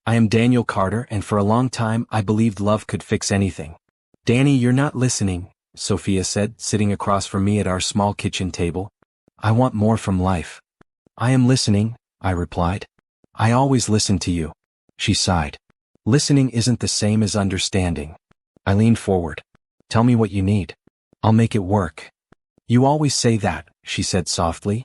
I am Daniel Carter, and for a long time I believed love could fix anything. Danny, you're not listening, Sophia said, sitting across from me at our small kitchen table. I want more from life. I am listening, I replied. I always listen to you. She sighed. Listening isn't the same as understanding. I leaned forward. Tell me what you need. I'll make it work. You always say that, she said softly.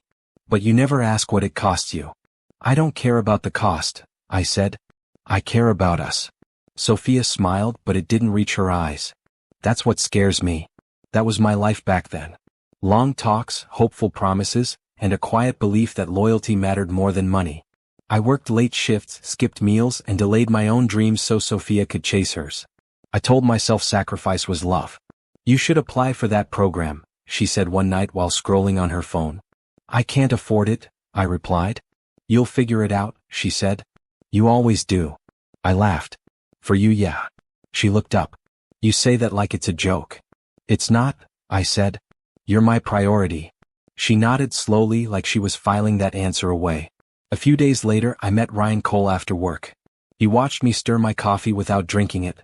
But you never ask what it costs you. I don't care about the cost, I said. I care about us. Sophia smiled, but it didn't reach her eyes. That's what scares me. That was my life back then. Long talks, hopeful promises, and a quiet belief that loyalty mattered more than money. I worked late shifts, skipped meals, and delayed my own dreams so Sophia could chase hers. I told myself sacrifice was love. You should apply for that program, she said one night while scrolling on her phone. I can't afford it, I replied. You'll figure it out, she said. You always do. I laughed. For you, yeah. She looked up. You say that like it's a joke. It's not, I said. You're my priority. She nodded slowly like she was filing that answer away. A few days later I met Ryan Cole after work. He watched me stir my coffee without drinking it.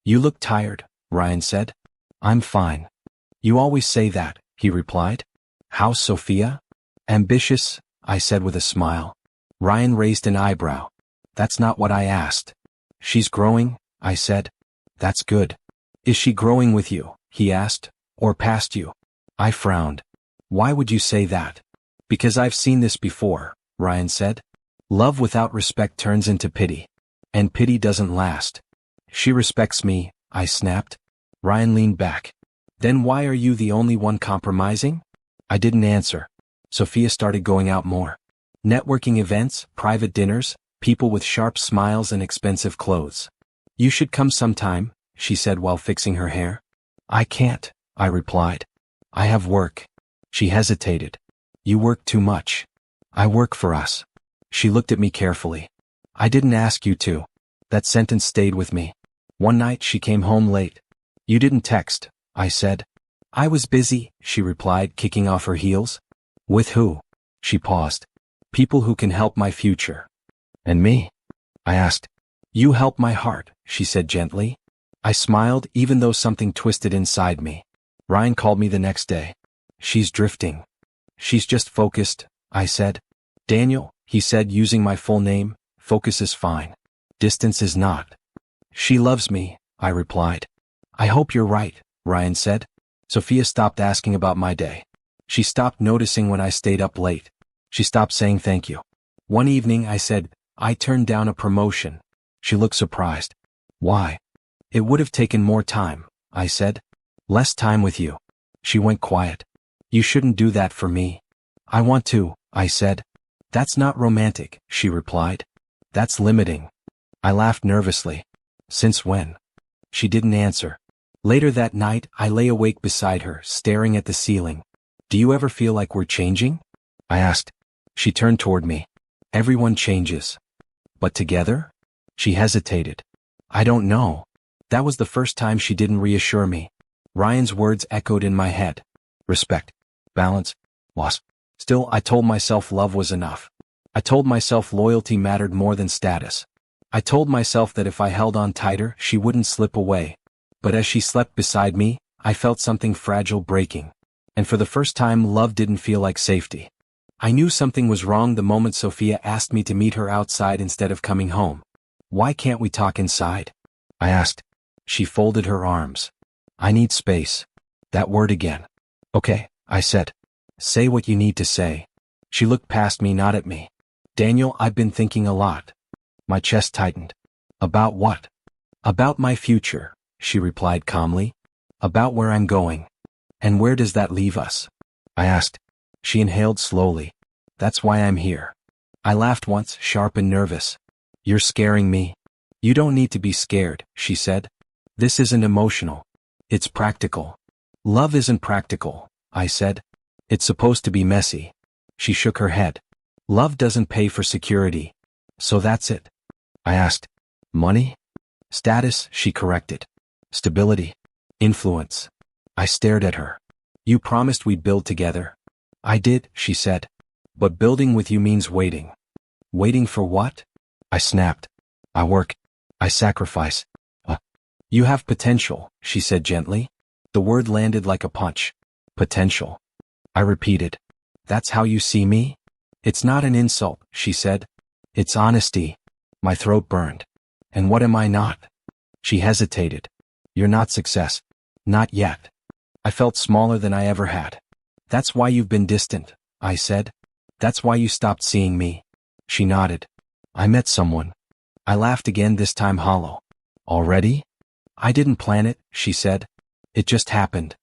You look tired, Ryan said. I'm fine. You always say that, he replied. How's Sophia? Ambitious, I said with a smile. Ryan raised an eyebrow. That's not what I asked. She's growing, I said. That's good. Is she growing with you, he asked, or past you? I frowned. Why would you say that? Because I've seen this before, Ryan said. Love without respect turns into pity. And pity doesn't last. She respects me, I snapped. Ryan leaned back. Then why are you the only one compromising? I didn't answer. Sophia started going out more. Networking events, private dinners, people with sharp smiles and expensive clothes. You should come sometime, she said while fixing her hair. I can't, I replied. I have work. She hesitated. You work too much. I work for us. She looked at me carefully. I didn't ask you to. That sentence stayed with me. One night she came home late. You didn't text, I said. I was busy, she replied, kicking off her heels. With who? She paused. People who can help my future. And me? I asked. You help my heart, she said gently. I smiled even though something twisted inside me. Ryan called me the next day. She's drifting. She's just focused, I said. Daniel, he said using my full name, focus is fine. Distance is not. She loves me, I replied. I hope you're right, Ryan said. Sophia stopped asking about my day. She stopped noticing when I stayed up late. She stopped saying thank you. One evening I said, I turned down a promotion. She looked surprised. Why? It would have taken more time, I said. Less time with you. She went quiet. You shouldn't do that for me. I want to, I said. That's not romantic, she replied. That's limiting. I laughed nervously. Since when? She didn't answer. Later that night, I lay awake beside her, staring at the ceiling. Do you ever feel like we're changing? I asked. She turned toward me. Everyone changes. But together? She hesitated. I don't know. That was the first time she didn't reassure me. Ryan's words echoed in my head. Respect. Balance. Loss. Still, I told myself love was enough. I told myself loyalty mattered more than status. I told myself that if I held on tighter, she wouldn't slip away. But as she slept beside me, I felt something fragile breaking. And for the first time, love didn't feel like safety. I knew something was wrong the moment Sophia asked me to meet her outside instead of coming home. Why can't we talk inside? I asked. She folded her arms. I need space. That word again. Okay, I said. Say what you need to say. She looked past me, not at me. Daniel, I've been thinking a lot. My chest tightened. About what? About my future, she replied calmly. About where I'm going. And where does that leave us? I asked. She inhaled slowly. That's why I'm here. I laughed once, sharp and nervous. You're scaring me. You don't need to be scared, she said. This isn't emotional. It's practical. Love isn't practical, I said. It's supposed to be messy. She shook her head. Love doesn't pay for security. So that's it. I asked. Money? Status, she corrected. Stability. Influence. I stared at her. You promised we'd build together. I did, she said. But building with you means waiting. Waiting for what? I snapped. I work. I sacrifice. You have potential, she said gently. The word landed like a punch. Potential. I repeated. That's how you see me? It's not an insult, she said. It's honesty. My throat burned. And what am I not? She hesitated. You're not success. Not yet. I felt smaller than I ever had. That's why you've been distant, I said. That's why you stopped seeing me. She nodded. I met someone. I laughed again, this time hollow. Already? I didn't plan it, she said. It just happened.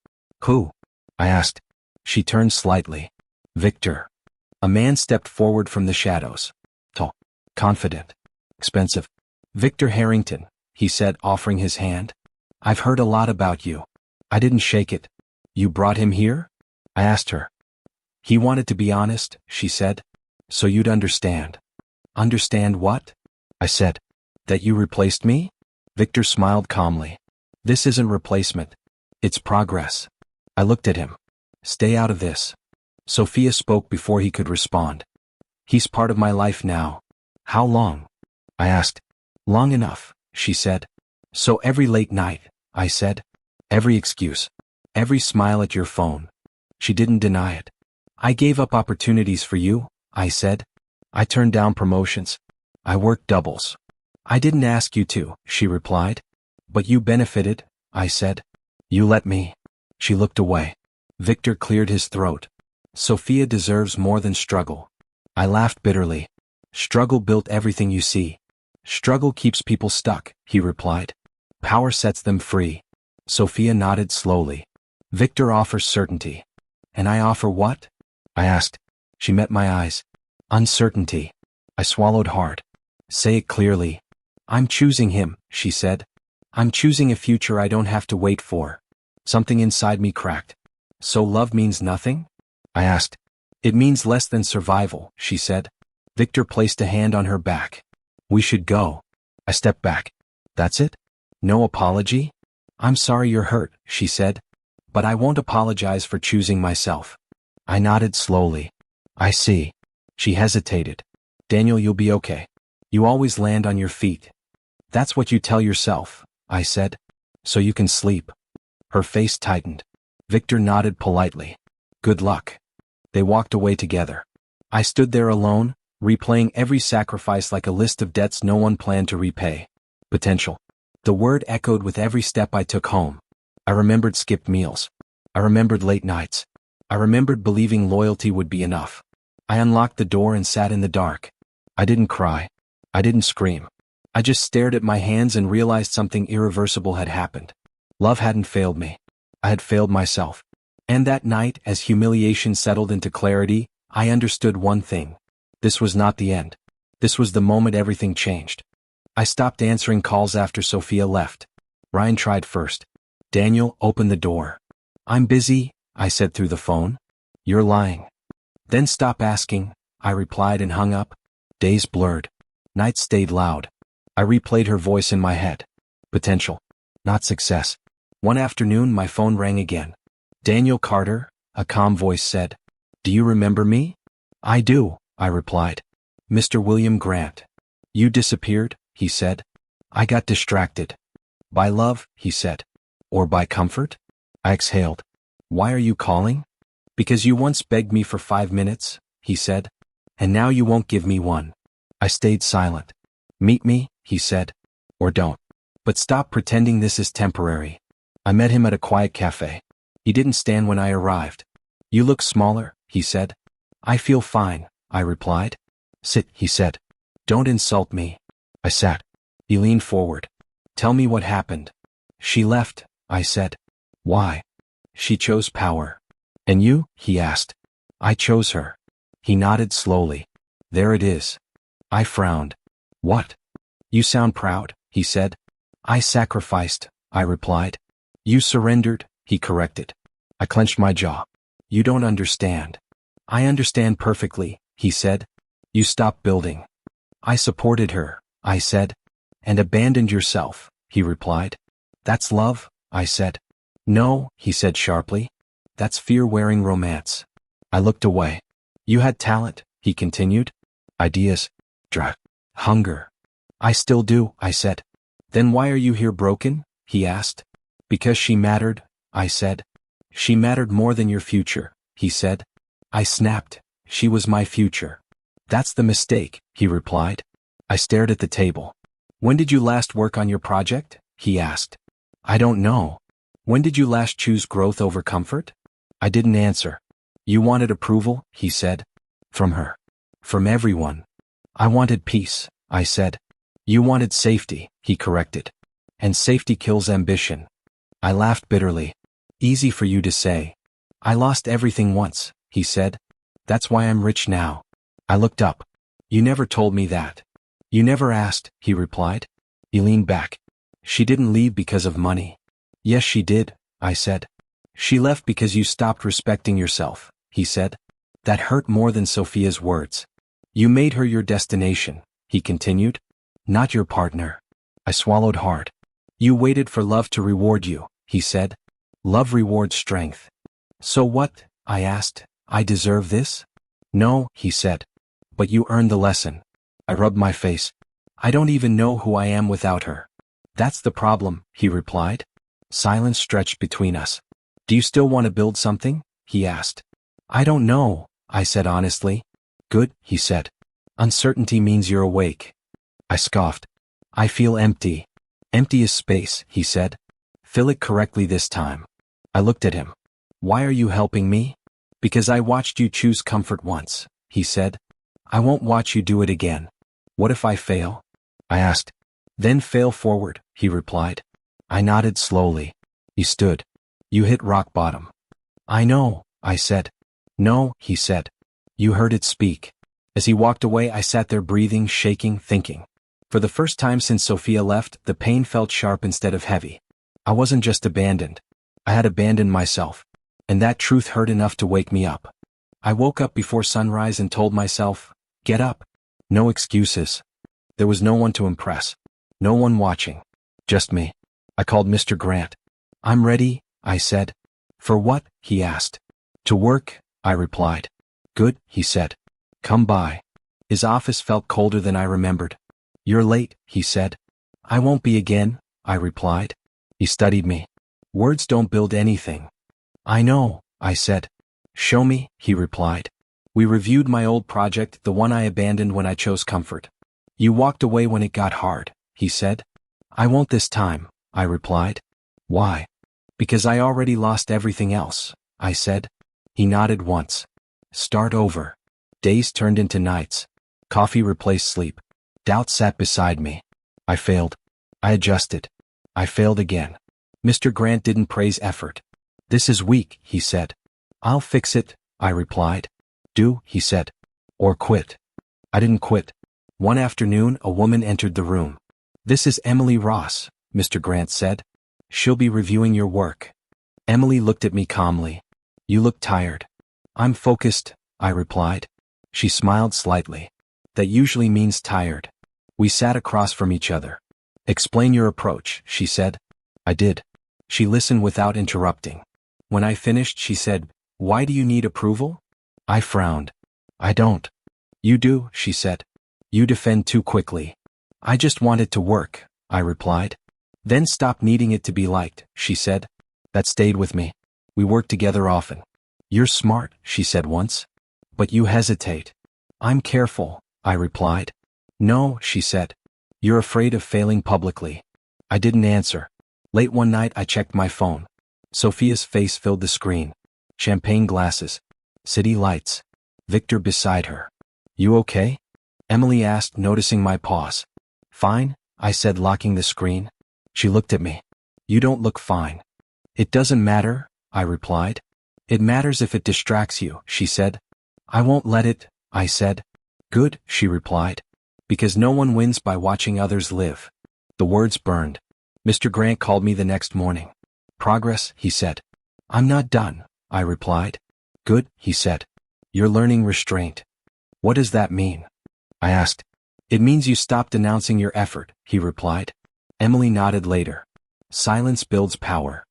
Who? I asked. She turned slightly. Victor. A man stepped forward from the shadows. Tall. Confident. Expensive. Victor Harrington, he said, offering his hand. I've heard a lot about you. I didn't shake it. You brought him here? I asked her. He wanted to be honest, she said. So you'd understand. Understand what? I said. That you replaced me? Victor smiled calmly. This isn't replacement. It's progress. I looked at him. Stay out of this. Sophia spoke before he could respond. He's part of my life now. How long? I asked. Long enough, she said. So every late night, I said. Every excuse. Every smile at your phone. She didn't deny it. I gave up opportunities for you, I said. I turned down promotions. I worked doubles. I didn't ask you to, she replied. But you benefited, I said. You let me. She looked away. Victor cleared his throat. Sophia deserves more than struggle. I laughed bitterly. Struggle built everything you see. Struggle keeps people stuck, he replied. Power sets them free. Sophia nodded slowly. Victor offers certainty. And I offer what? I asked. She met my eyes. Uncertainty. I swallowed hard. Say it clearly. I'm choosing him, she said. I'm choosing a future I don't have to wait for. Something inside me cracked. So love means nothing? I asked. It means less than survival, she said. Victor placed a hand on her back. We should go. I stepped back. That's it? No apology? I'm sorry you're hurt, she said. But I won't apologize for choosing myself. I nodded slowly. I see. She hesitated. Daniel, you'll be okay. You always land on your feet. That's what you tell yourself, I said. So you can sleep. Her face tightened. Victor nodded politely. Good luck. They walked away together. I stood there alone, replaying every sacrifice like a list of debts no one planned to repay. Potential. The word echoed with every step I took home. I remembered skipped meals. I remembered late nights. I remembered believing loyalty would be enough. I unlocked the door and sat in the dark. I didn't cry. I didn't scream. I just stared at my hands and realized something irreversible had happened. Love hadn't failed me. I had failed myself. And that night, as humiliation settled into clarity, I understood one thing. This was not the end. This was the moment everything changed. I stopped answering calls after Sophia left. Ryan tried first. Daniel, open the door. I'm busy, I said through the phone. You're lying. Then stop asking, I replied and hung up. Days blurred. Nights stayed loud. I replayed her voice in my head. Potential. Not success. One afternoon my phone rang again. Daniel Carter, a calm voice said. Do you remember me? I do, I replied. Mr. William Grant. You disappeared, he said. I got distracted. By love, he said. Or by comfort? I exhaled. Why are you calling? Because you once begged me for 5 minutes, he said. And now you won't give me one. I stayed silent. Meet me, he said. Or don't. But stop pretending this is temporary. I met him at a quiet cafe. He didn't stand when I arrived. You look smaller, he said. I feel fine, I replied. Sit, he said. Don't insult me. I sat. He leaned forward. Tell me what happened. She left, I said. Why? She chose power. And you? He asked. I chose her. He nodded slowly. There it is. I frowned. What? You sound proud, he said. I sacrificed, I replied. You surrendered, he corrected. I clenched my jaw. You don't understand. I understand perfectly, he said. You stopped building. I supported her, I said. And abandoned yourself, he replied. That's love, I said. No, he said sharply. That's fear-wearing romance. I looked away. You had talent, he continued. Ideas. Hunger. I still do, I said. Then why are you here broken? He asked. Because she mattered, I said. She mattered more than your future, he said. I snapped. She was my future. That's the mistake, he replied. I stared at the table. When did you last work on your project? He asked. I don't know. When did you last choose growth over comfort? I didn't answer. You wanted approval, he said. From her. From everyone. I wanted peace, I said. You wanted safety, he corrected. And safety kills ambition. I laughed bitterly. Easy for you to say. I lost everything once, he said. That's why I'm rich now. I looked up. You never told me that. You never asked, he replied. He leaned back. She didn't leave because of money. Yes, she did, I said. She left because you stopped respecting yourself, he said. That hurt more than Sophia's words. You made her your destination, he continued. Not your partner. I swallowed hard. You waited for love to reward you, he said. Love rewards strength. So what? I asked. I deserve this? No, he said. But you earned the lesson. I rubbed my face. I don't even know who I am without her. That's the problem, he replied. Silence stretched between us. Do you still want to build something? He asked. I don't know, I said honestly. Good, he said. Uncertainty means you're awake. I scoffed. I feel empty. Empty is space, he said. Fill it correctly this time. I looked at him. Why are you helping me? Because I watched you choose comfort once, he said. I won't watch you do it again. What if I fail? I asked. Then fail forward, he replied. I nodded slowly. He stood. You hit rock bottom. I know, I said. No, he said. You heard it speak. As he walked away, I sat there breathing, shaking, thinking. For the first time since Sophia left, the pain felt sharp instead of heavy. I wasn't just abandoned. I had abandoned myself. And that truth hurt enough to wake me up. I woke up before sunrise and told myself, get up. No excuses. There was no one to impress. No one watching. Just me. I called Mr. Grant. I'm ready, I said. For what? He asked. To work, I replied. Good, he said. Come by. His office felt colder than I remembered. You're late, he said. I won't be again, I replied. He studied me. Words don't build anything. I know, I said. Show me, he replied. We reviewed my old project, the one I abandoned when I chose comfort. You walked away when it got hard, he said. I won't this time, I replied. Why? Because I already lost everything else, I said. He nodded once. Start over. Days turned into nights. Coffee replaced sleep. Doubt sat beside me. I failed. I adjusted. I failed again. Mr. Grant didn't praise effort. This is weak, he said. I'll fix it, I replied. Do, he said. Or quit. I didn't quit. One afternoon, a woman entered the room. This is Emily Ross, Mr. Grant said. She'll be reviewing your work. Emily looked at me calmly. You look tired. I'm focused, I replied. She smiled slightly. That usually means tired. We sat across from each other. Explain your approach, she said. I did. She listened without interrupting. When I finished, she said, Why do you need approval? I frowned. I don't. You do, she said. You defend too quickly. I just want it to work, I replied. Then stop needing it to be liked, she said. That stayed with me. We worked together often. You're smart, she said once. But you hesitate. I'm careful, I replied. No, she said. You're afraid of failing publicly. I didn't answer. Late one night I checked my phone. Sophia's face filled the screen. Champagne glasses. City lights. Victor beside her. You okay? Emily asked, noticing my pause. Fine, I said, locking the screen. She looked at me. You don't look fine. It doesn't matter, I replied. It matters if it distracts you, she said. I won't let it, I said. Good, she replied. Because no one wins by watching others live. The words burned. Mr. Grant called me the next morning. Progress, he said. I'm not done, I replied. Good, he said. You're learning restraint. What does that mean? I asked. It means you stopped announcing your effort, he replied. Emily nodded later. Silence builds power.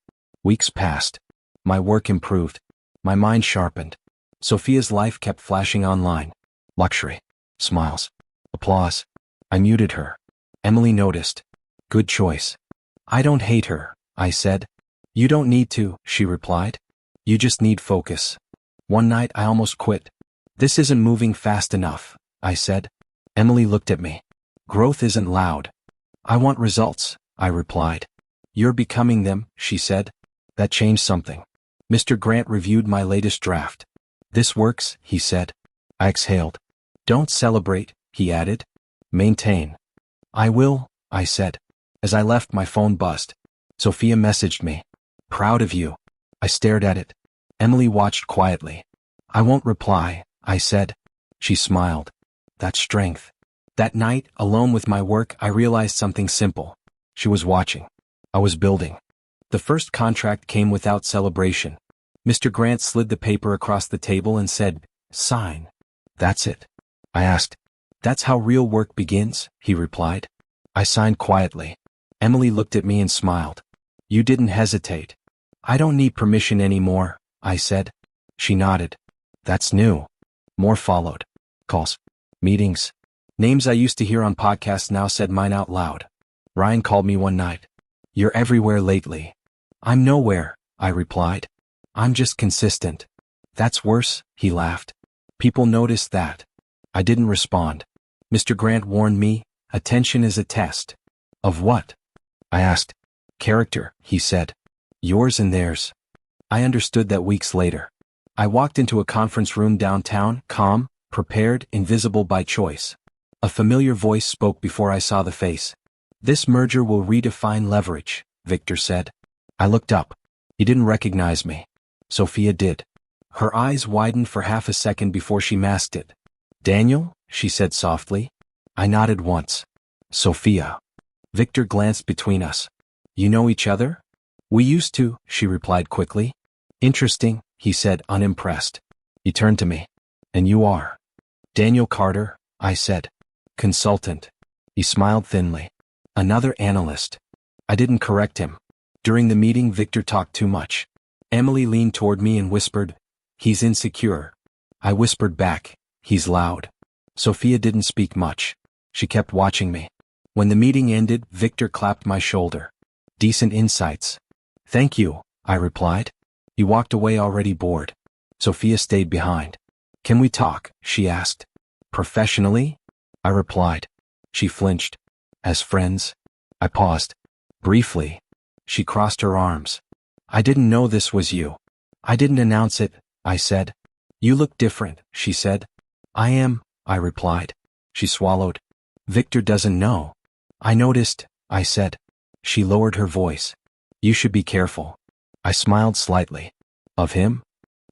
Weeks passed. My work improved. My mind sharpened. Sophia's life kept flashing online. Luxury. Smiles. Applause. I muted her. Emily noticed. Good choice. I don't hate her, I said. You don't need to, she replied. You just need focus. One night I almost quit. This isn't moving fast enough, I said. Emily looked at me. Growth isn't loud. I want results, I replied. You're becoming them, she said. That changed something. Mr. Grant reviewed my latest draft. This works, he said. I exhaled. Don't celebrate, he added. Maintain. I will, I said. As I left, my phone buzzed. Sophia messaged me. Proud of you. I stared at it. Emily watched quietly. I won't reply, I said. She smiled. That's strength. That night, alone with my work, I realized something simple. She was watching. I was building. The first contract came without celebration. Mr. Grant slid the paper across the table and said, Sign. That's it. I asked. That's how real work begins, he replied. I signed quietly. Emily looked at me and smiled. You didn't hesitate. I don't need permission anymore, I said. She nodded. That's new. More followed. Calls. Meetings. Names I used to hear on podcasts now said mine out loud. Ryan called me one night. You're everywhere lately. I'm nowhere, I replied. I'm just consistent. That's worse, he laughed. People notice that. I didn't respond. Mr. Grant warned me, attention is a test. Of what? I asked. Character, he said. Yours and theirs. I understood that weeks later. I walked into a conference room downtown, calm, prepared, invisible by choice. A familiar voice spoke before I saw the face. This merger will redefine leverage, Victor said. I looked up. He didn't recognize me. Sophia did. Her eyes widened for half a second before she masked it. Daniel, she said softly. I nodded once. Sophia. Victor glanced between us. You know each other? We used to, she replied quickly. Interesting, he said, unimpressed. He turned to me. And you are? Daniel Carter, I said. Consultant. He smiled thinly. Another analyst. I didn't correct him. During the meeting, Victor talked too much. Emily leaned toward me and whispered, He's insecure. I whispered back, He's loud. Sophia didn't speak much. She kept watching me. When the meeting ended, Victor clapped my shoulder. Decent insights. Thank you, I replied. He walked away already bored. Sophia stayed behind. Can we talk? She asked. Professionally? I replied. She flinched. As friends? I paused. Briefly. She crossed her arms. I didn't know this was you. I didn't announce it, I said. You look different, she said. I am, I replied. She swallowed. Victor doesn't know. I noticed, I said. She lowered her voice. You should be careful. I smiled slightly. Of him?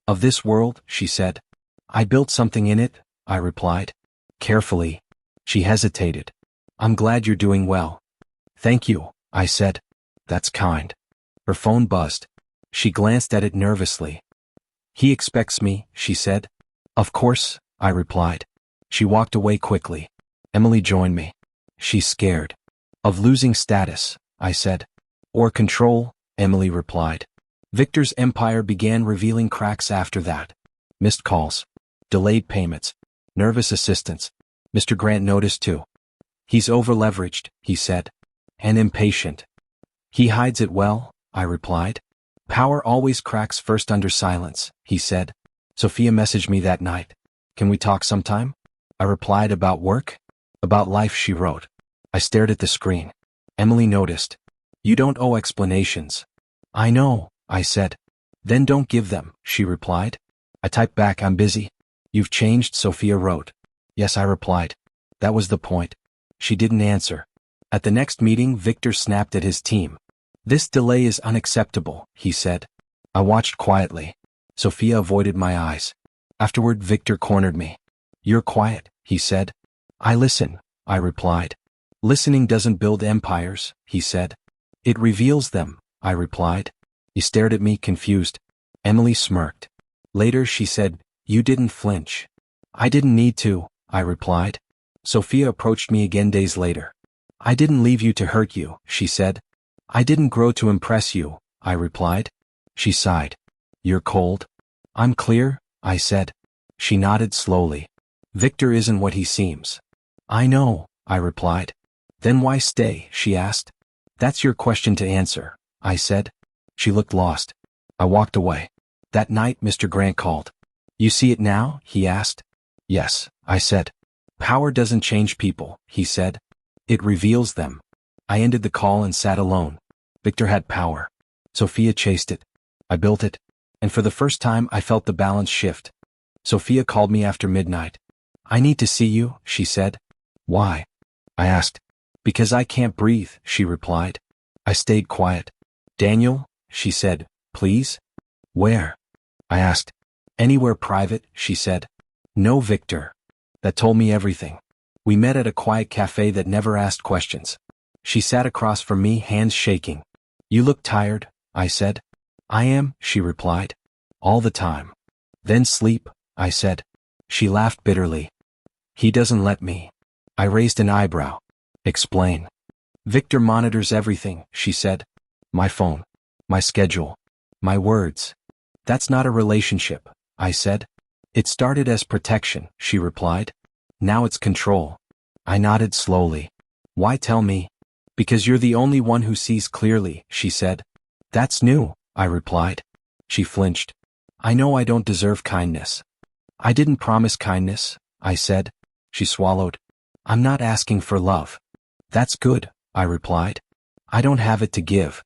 Of this world, she said. I built something in it, I replied. Carefully. She hesitated. I'm glad you're doing well. Thank you, I said. That's kind. Her phone buzzed. She glanced at it nervously. He expects me, she said. Of course, I replied. She walked away quickly. Emily joined me. She's scared. Of losing status, I said. Or control, Emily replied. Victor's empire began revealing cracks after that. Missed calls. Delayed payments. Nervous assistance. Mr. Grant noticed too. He's over-leveraged, he said. And impatient. He hides it well, I replied. Power always cracks first under silence, he said. Sophia messaged me that night. Can we talk sometime? I replied about work? About life, she wrote. I stared at the screen. Emily noticed. You don't owe explanations. I know, I said. Then don't give them, she replied. I typed back, I'm busy. You've changed, Sophia wrote. Yes, I replied. That was the point. She didn't answer. At the next meeting, Victor snapped at his team. This delay is unacceptable, he said. I watched quietly. Sophia avoided my eyes. Afterward, Victor cornered me. You're quiet, he said. I listen, I replied. Listening doesn't build empires, he said. It reveals them, I replied. He stared at me, confused. Emily smirked. Later, she said, You didn't flinch. I didn't need to, I replied. Sophia approached me again days later. I didn't leave you to hurt you, she said. I didn't grow to impress you, I replied. She sighed. You're cold? I'm clear, I said. She nodded slowly. Victor isn't what he seems. I know, I replied. Then why stay? She asked. That's your question to answer, I said. She looked lost. I walked away. That night, Mr. Grant called. You see it now? He asked. Yes, I said. Power doesn't change people, he said. It reveals them. I ended the call and sat alone. Victor had power. Sophia chased it. I built it. And for the first time I felt the balance shift. Sophia called me after midnight. I need to see you, she said. Why? I asked. Because I can't breathe, she replied. I stayed quiet. Daniel, she said, please? Where? I asked. Anywhere private, she said. No, Victor. That told me everything. We met at a quiet cafe that never asked questions. She sat across from me, hands shaking. You look tired, I said. I am, she replied. All the time. Then sleep, I said. She laughed bitterly. He doesn't let me. I raised an eyebrow. Explain. Victor monitors everything, she said. My phone. My schedule. My words. That's not a relationship, I said. It started as protection, she replied. Now it's control. I nodded slowly. Why tell me? Because you're the only one who sees clearly, she said. That's new, I replied. She flinched. I know I don't deserve kindness. I didn't promise kindness, I said. She swallowed. I'm not asking for love. That's good, I replied. I don't have it to give.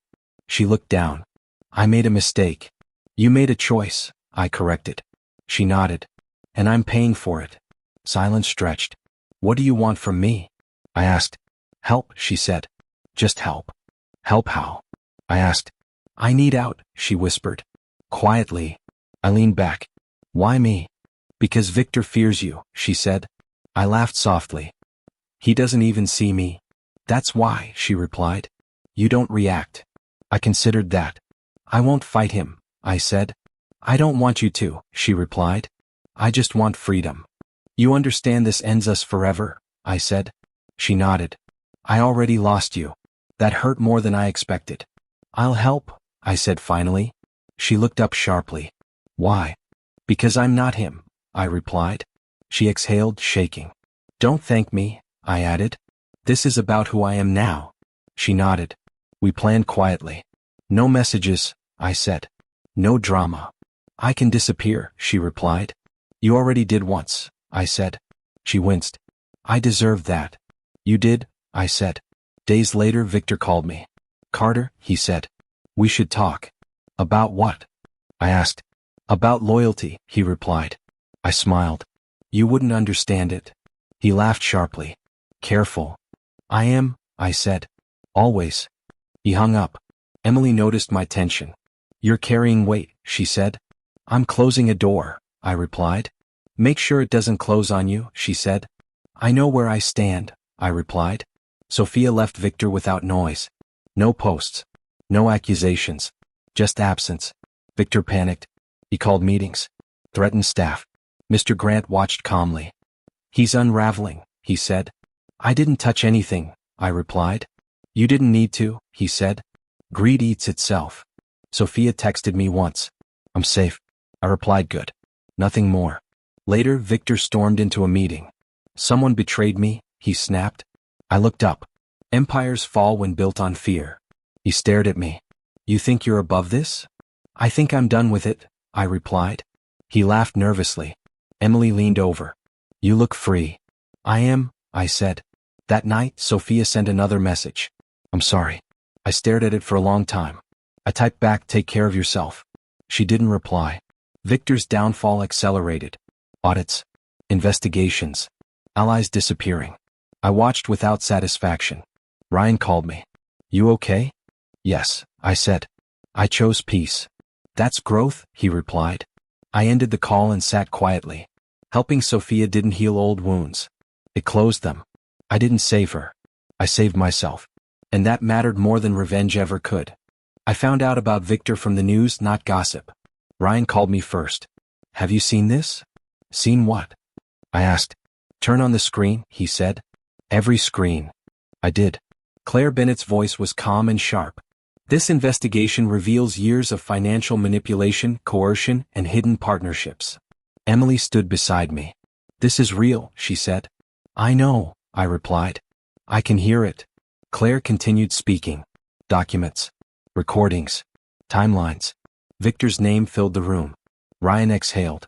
She looked down. I made a mistake. You made a choice, I corrected. She nodded. And I'm paying for it. Silence stretched. What do you want from me? I asked. Help, she said. Just help. Help how? I asked. I need out, she whispered. Quietly. I leaned back. Why me? Because Victor fears you, she said. I laughed softly. He doesn't even see me. That's why, she replied. You don't react. I considered that. I won't fight him, I said. I don't want you to, she replied. I just want freedom. You understand this ends us forever, I said. She nodded. I already lost you. That hurt more than I expected. I'll help, I said finally. She looked up sharply. Why? Because I'm not him, I replied. She exhaled, shaking. Don't thank me, I added. This is about who I am now. She nodded. We planned quietly. No messages, I said. No drama. I can disappear, she replied. You already did once, I said. She winced. I deserved that. You did, I said. Days later, Victor called me. Carter, he said. We should talk. About what? I asked. About loyalty, he replied. I smiled. You wouldn't understand it. He laughed sharply. Careful. I am, I said. Always. He hung up. Emily noticed my tension. You're carrying weight, she said. I'm closing a door, I replied. Make sure it doesn't close on you, she said. I know where I stand, I replied. Sophia left Victor without noise. No posts. No accusations. Just absence. Victor panicked. He called meetings. Threatened staff. Mr. Grant watched calmly. He's unraveling, he said. I didn't touch anything, I replied. You didn't need to, he said. Greed eats itself. Sophia texted me once. I'm safe. I replied good. Nothing more. Later, Victor stormed into a meeting. Someone betrayed me, he snapped. I looked up. Empires fall when built on fear. He stared at me. You think you're above this? I think I'm done with it, I replied. He laughed nervously. Emily leaned over. You look free. I am, I said. That night, Sophia sent another message. I'm sorry. I stared at it for a long time. I typed back, take care of yourself. She didn't reply. Victor's downfall accelerated. Audits. Investigations. Allies disappearing. I watched without satisfaction. Ryan called me. You okay? Yes, I said. I chose peace. That's growth, he replied. I ended the call and sat quietly. Helping Sophia didn't heal old wounds. It closed them. I didn't save her. I saved myself. And that mattered more than revenge ever could. I found out about Victor from the news, not gossip. Ryan called me first. Have you seen this? Seen what? I asked. Turn on the screen, he said. Every screen. I did. Claire Bennett's voice was calm and sharp. This investigation reveals years of financial manipulation, coercion, and hidden partnerships. Emily stood beside me. This is real, she said. I know, I replied. I can hear it. Claire continued speaking. Documents. Recordings. Timelines. Victor's name filled the room. Ryan exhaled.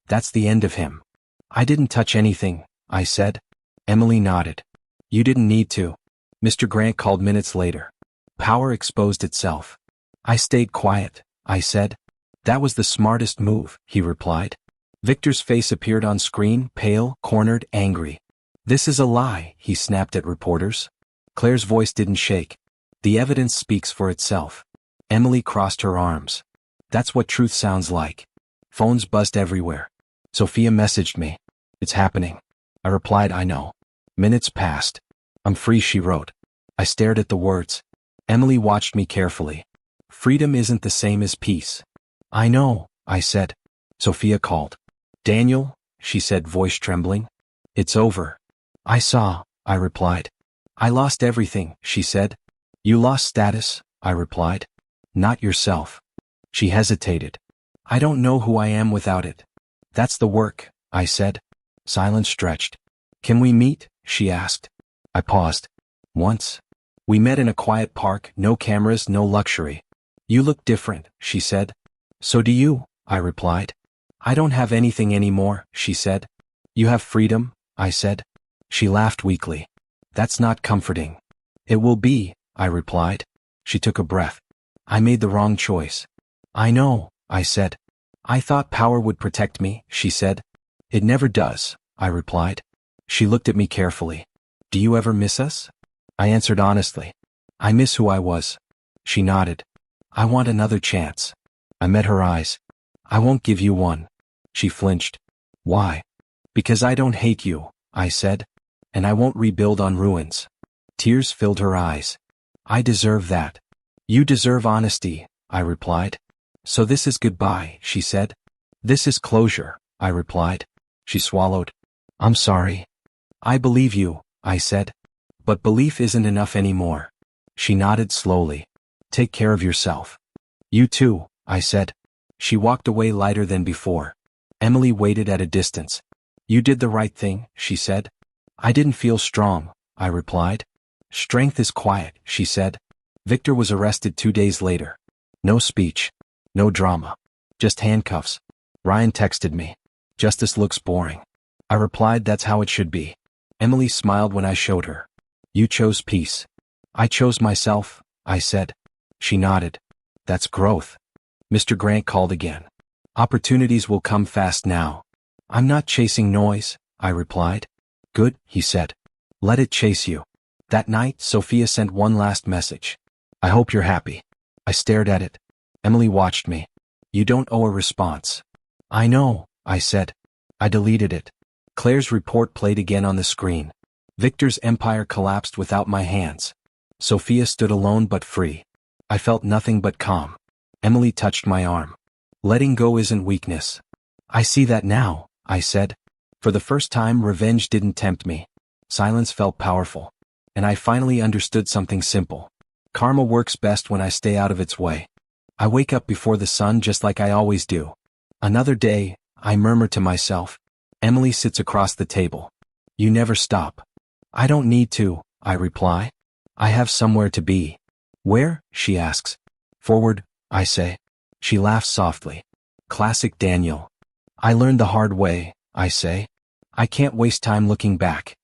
That's the end of him. I didn't touch anything, I said. Emily nodded. You didn't need to. Mr. Grant called minutes later. Power exposed itself. I stayed quiet, I said. That was the smartest move, he replied. Victor's face appeared on screen, pale, cornered, angry. This is a lie, he snapped at reporters. Claire's voice didn't shake. The evidence speaks for itself. Emily crossed her arms. That's what truth sounds like. Phones buzzed everywhere. Sophia messaged me. It's happening. I replied, I know. Minutes passed. I'm free, she wrote. I stared at the words. Emily watched me carefully. Freedom isn't the same as peace. I know, I said. Sophia called. Daniel, she said, voice trembling. It's over. I saw, I replied. I lost everything, she said. You lost status, I replied. Not yourself. She hesitated. I don't know who I am without it. That's the work, I said. Silence stretched. Can we meet? She asked. I paused. Once. We met in a quiet park, no cameras, no luxury. You look different, she said. So do you, I replied. I don't have anything anymore, she said. You have freedom, I said. She laughed weakly. That's not comforting. It will be, I replied. She took a breath. I made the wrong choice. I know, I said. I thought power would protect me, she said. It never does, I replied. She looked at me carefully. Do you ever miss us? I answered honestly. I miss who I was. She nodded. I want another chance. I met her eyes. I won't give you one. She flinched. Why? Because I don't hate you, I said. And I won't rebuild on ruins. Tears filled her eyes. I deserve that. You deserve honesty, I replied. So this is goodbye, she said. This is closure, I replied. She swallowed. I'm sorry. I believe you, I said. But belief isn't enough anymore. She nodded slowly. Take care of yourself. You too, I said. She walked away lighter than before. Emily waited at a distance. You did the right thing, she said. I didn't feel strong, I replied. Strength is quiet, she said. Victor was arrested 2 days later. No speech. No drama. Just handcuffs. Ryan texted me. Justice looks boring. I replied, that's how it should be. Emily smiled when I showed her. You chose peace. I chose myself, I said. She nodded. That's growth. Mr. Grant called again. Opportunities will come fast now. I'm not chasing noise, I replied. Good, he said. Let it chase you. That night, Sophia sent one last message. I hope you're happy. I stared at it. Emily watched me. You don't owe a response. I know, I said. I deleted it. Claire's report played again on the screen. Victor's empire collapsed without my hands. Sophia stood alone but free. I felt nothing but calm. Emily touched my arm. Letting go isn't weakness. I see that now, I said. For the first time, revenge didn't tempt me. Silence felt powerful. And I finally understood something simple. Karma works best when I stay out of its way. I wake up before the sun just like I always do. Another day, I murmur to myself. Emily sits across the table. You never stop. I don't need to, I reply. I have somewhere to be. Where? She asks. Forward, I say. She laughs softly. Classic Daniel. I learned the hard way, I say. I can't waste time looking back.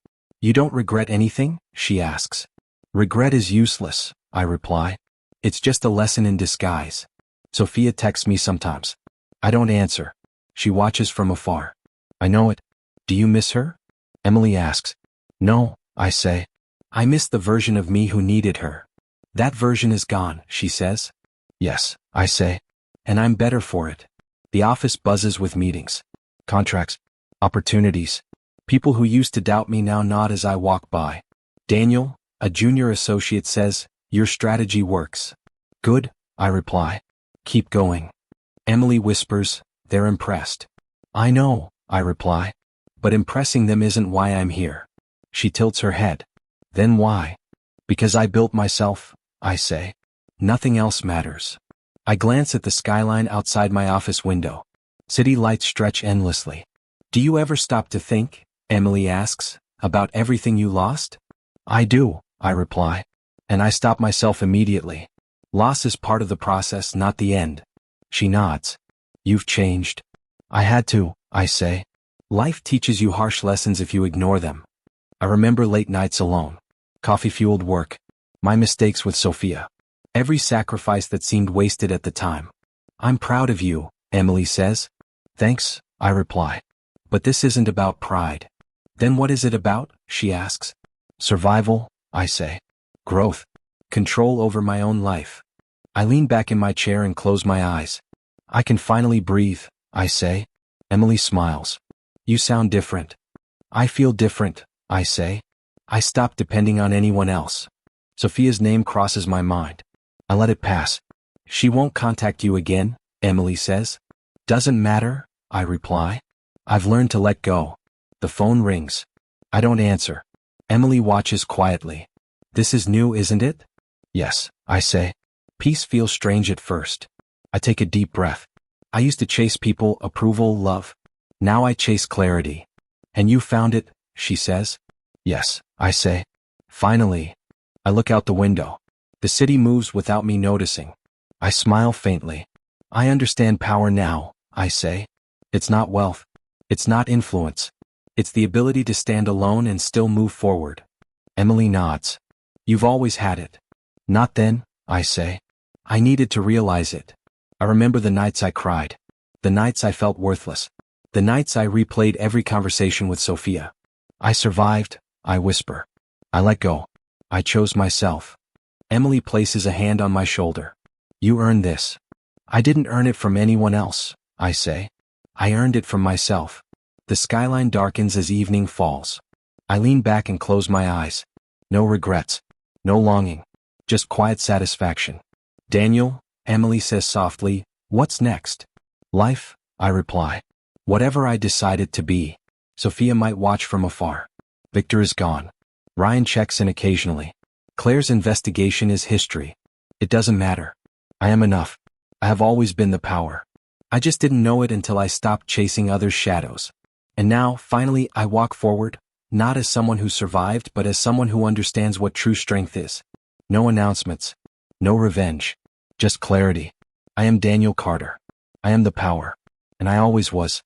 You don't regret anything? She asks. Regret is useless, I reply. It's just a lesson in disguise. Sophia texts me sometimes. I don't answer. She watches from afar. I know it. Do you miss her? Emily asks. No, I say. I miss the version of me who needed her. That version is gone, she says. Yes, I say. And I'm better for it. The office buzzes with meetings. Contracts. Opportunities. People who used to doubt me now nod as I walk by. Daniel, a junior associate, says, your strategy works. Good, I reply. Keep going. Emily whispers, they're impressed. I know, I reply. But impressing them isn't why I'm here. She tilts her head. Then why? Because I built myself, I say. Nothing else matters. I glance at the skyline outside my office window. City lights stretch endlessly. Do you ever stop to think, Emily asks, about everything you lost? I do, I reply. And I stop myself immediately. Loss is part of the process, not the end. She nods. You've changed. I had to, I say. Life teaches you harsh lessons if you ignore them. I remember late nights alone. Coffee-fueled work. My mistakes with Sophia. Every sacrifice that seemed wasted at the time. I'm proud of you, Emily says. Thanks, I reply. But this isn't about pride. Then what is it about? She asks. Survival, I say. Growth. Control over my own life. I lean back in my chair and close my eyes. I can finally breathe, I say. Emily smiles. You sound different. I feel different, I say. I stopped depending on anyone else. Sophia's name crosses my mind. I let it pass. She won't contact you again, Emily says. Doesn't matter, I reply. I've learned to let go. The phone rings. I don't answer. Emily watches quietly. This is new, isn't it? Yes, I say. Peace feels strange at first. I take a deep breath. I used to chase people, approval, love. Now I chase clarity. And you found it, she says. Yes, I say. Finally. I look out the window. The city moves without me noticing. I smile faintly. I understand power now, I say. It's not wealth. It's not influence. It's the ability to stand alone and still move forward. Emily nods. You've always had it. Not then, I say. I needed to realize it. I remember the nights I cried. The nights I felt worthless. The nights I replayed every conversation with Sophia. I survived, I whisper. I let go. I chose myself. Emily places a hand on my shoulder. You earned this. I didn't earn it from anyone else, I say. I earned it from myself. The skyline darkens as evening falls. I lean back and close my eyes. No regrets. No longing. Just quiet satisfaction. Daniel, Emily says softly, what's next? Life, I reply. Whatever I decide it to be. Sophia might watch from afar. Victor is gone. Ryan checks in occasionally. Claire's investigation is history. It doesn't matter. I am enough. I have always been the power. I just didn't know it until I stopped chasing others' shadows. And now, finally, I walk forward, not as someone who survived, but as someone who understands what true strength is. No announcements. No revenge. Just clarity. I am Daniel Carter. I am the power. And I always was.